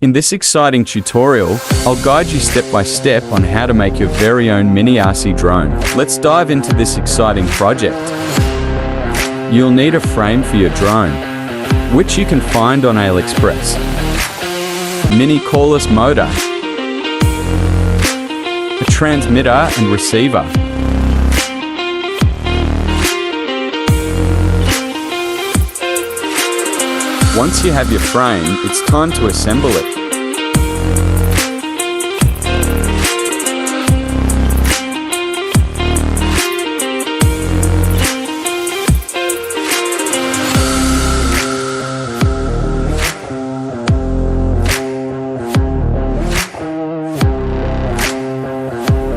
In this exciting tutorial, I'll guide you step by step on how to make your very own mini RC drone. Let's dive into this exciting project. You'll need a frame for your drone, which you can find on AliExpress. Mini cordless motor, a transmitter and receiver, once you have your frame, it's time to assemble it.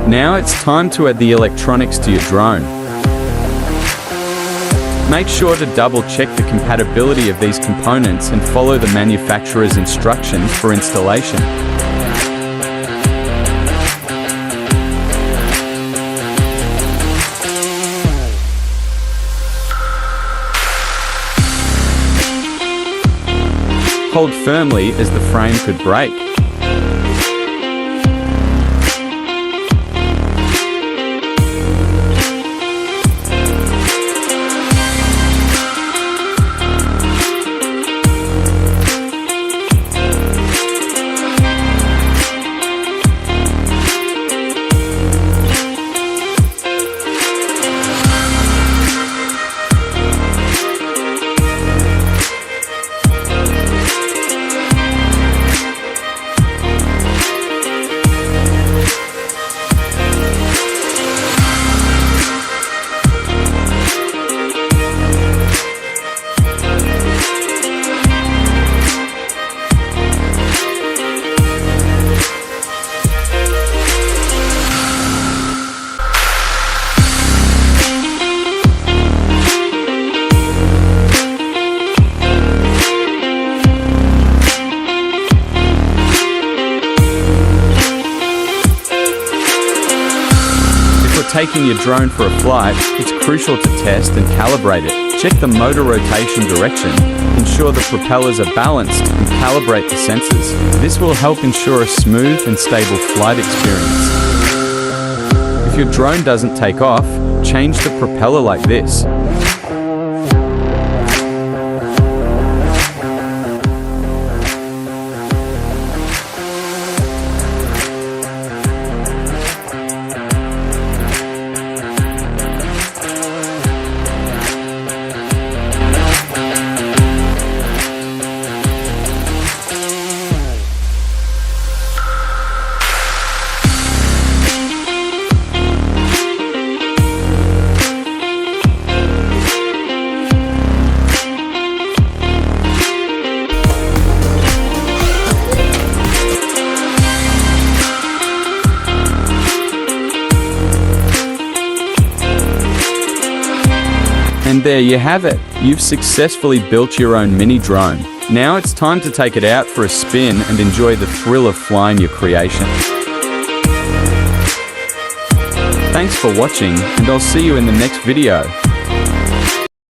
Now it's time to add the electronics to your drone. Make sure to double-check the compatibility of these components and follow the manufacturer's instructions for installation. Hold firmly as the frame could break. Taking your drone for a flight, it's crucial to test and calibrate it. Check the motor rotation direction, ensure the propellers are balanced, and calibrate the sensors. This will help ensure a smooth and stable flight experience. If your drone doesn't take off, change the propeller like this. And there you have it. You've successfully built your own mini drone. Now it's time to take it out for a spin and enjoy the thrill of flying your creation. Thanks for watching, and I'll see you in the next video.